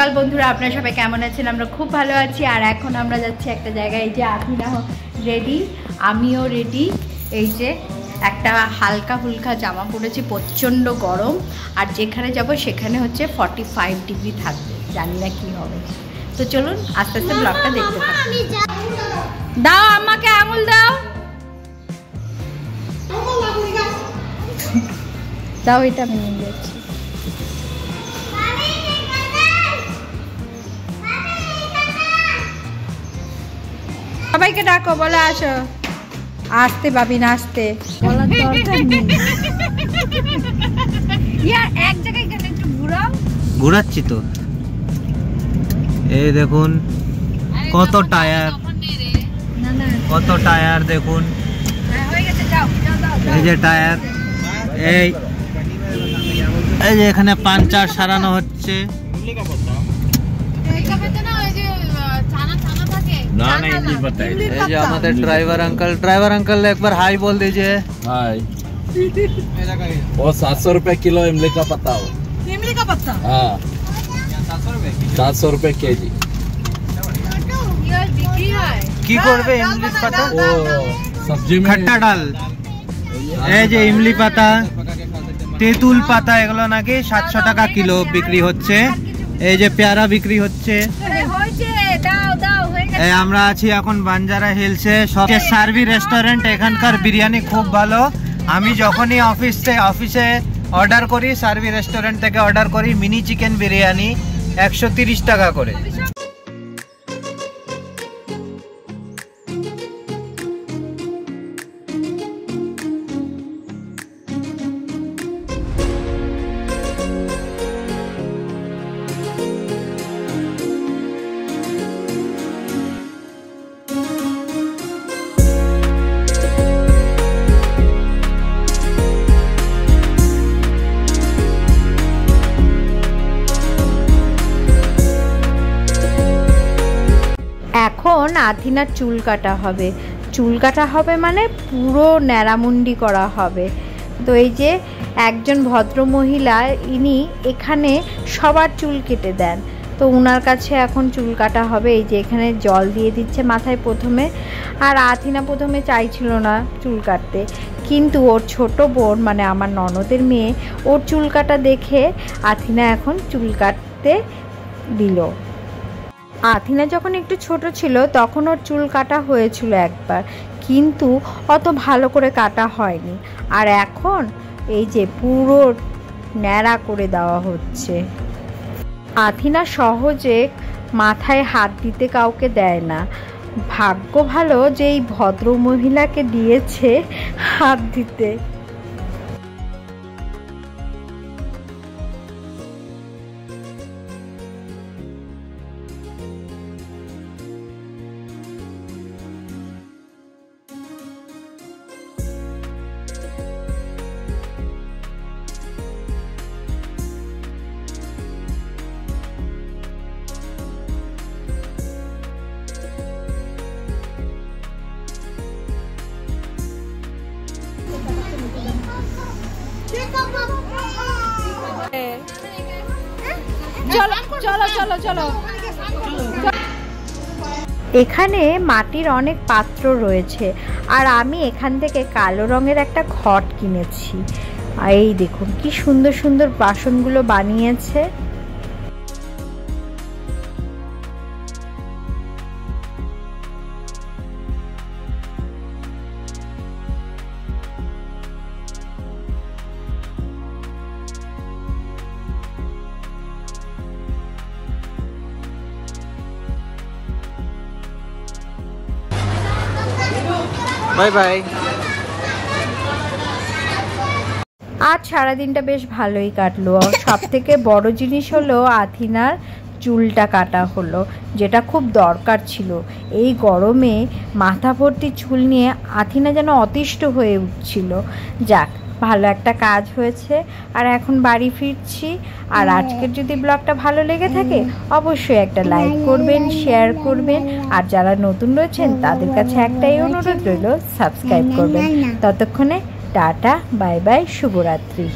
সকাল বন্ধুরা, আপনারা সবাই কেমন আছেন? আমরা খুব ভালো আছি। আর এখন আমরা যাচ্ছি একটা জায়গায়। এই যে আথিনা রেডি, আমিও রেডি। এই যে একটা হালকা ফুলকা জামা পরেছি, প্রচণ্ড গরম। আর যেখানে যাব সেখানে হচ্ছে 45 ডিগ্রি থাকবে, জানি না কি হবে। তো চলুন আস্তে আস্তে ব্লগটা দেখতে থাকি। দাও আমাকে আঙুল দাও, দাও, এটা আমি নিয়ে যাচ্ছি। সবাইকে ডাকো, বলে আসো। আসতে পাবি না, আসতে বলার দরকার নেই। এক জায়গায় কেন একটু ঘুরাও। ঘুরাচ্ছি তো। এই দেখুন কত টায়ার, কত টায়ার দেখুন। এই যে টায়ার, এই যে এখানে পাঞ্চার সারানো হচ্ছে। এই যে আমাদের ड्राइवर अंकल एक बार हाई बोल दीजिए। हाय। वो 700 रुपए किलो इमली का पत्ता हो। इमली का पत्ता? हाँ 700 रुपए केजी। की करबे इमली पाता? वो सब्जी में खट्टा डाल। এই যে ইমলি পাতা, তেঁতুল পাতা, এগুলো নাকি 700 টাকা কিলো বিক্রি হচ্ছে। এই যে পেয়ারা বিক্রি হচ্ছে। আমরা আছি এখন বাঞ্জারা হিলসে, সবচেয়ে সার্ভি রেস্টুরেন্ট। এখানকার বিরিয়ানি খুব ভালো। আমি যখনই অফিসে অর্ডার করি, সার্ভি রেস্টুরেন্ট থেকে অর্ডার করি মিনি চিকেন বিরিয়ানি, 130 টাকা করে। এখন আথিনার চুল কাটা হবে। চুল কাটা হবে মানে পুরো ন্যাড়ামুন্ডি করা হবে। তো এই যে একজন ভদ্র মহিলা, ইনি এখানে সবার চুল কেটে দেন। তো ওনার কাছে এখন চুল কাটা হবে। এই যে এখানে জল দিয়ে দিচ্ছে মাথায় প্রথমে। আর আথিনা প্রথমে চাইছিল না চুল কাটতে, কিন্তু ওর ছোট বোন মানে আমার ননদের মেয়ে, ওর চুল কাটা দেখে আথিনা এখন চুল কাটতে দিল। আথিনা যখন একটু ছোট ছিল তখন ওর চুল কাটা হয়েছিল একবার, কিন্তু অত ভালো করে কাটা হয়নি। আর এখন এই যে পুরো ন্যাড়া করে দেওয়া হচ্ছে। আথিনা সহজে মাথায় হাত দিতে কাউকে দেয় না। ভাগ্য ভালো যে এই ভদ্র মহিলাকে দিয়েছে হাত দিতে। এখানে মাটির অনেক পাত্র রয়েছে, আর আমি এখান থেকে কালো রঙের একটা ঘট কিনেছি। এই দেখুন কি সুন্দর সুন্দর বাসনগুলো বানিয়েছে। Bye bye. আজ সারাদিনটা বেশ ভালোই কাটলো। সব থেকে বড় জিনিস হলো আথিনার চুলটা কাটা হলো, যেটা খুব দরকার ছিল। এই গরমে মাথা ভর্তি চুল নিয়ে আথিনা যেন অতিষ্ঠ হয়ে উঠছিল। যাক, ভালো একটা কাজ হয়েছে। আর এখন বাড়ি ফিরছি। আর আজকের যদি ব্লগটা ভালো লেগে থাকে অবশ্যই একটা লাইক করবেন, শেয়ার করবেন। আর যারা নতুন রয়েছেন তাদের কাছে একটাই অনুরোধ রইল, সাবস্ক্রাইব করবেন। ততক্ষণে টাটা, বাই বাই, শুভরাত্রি।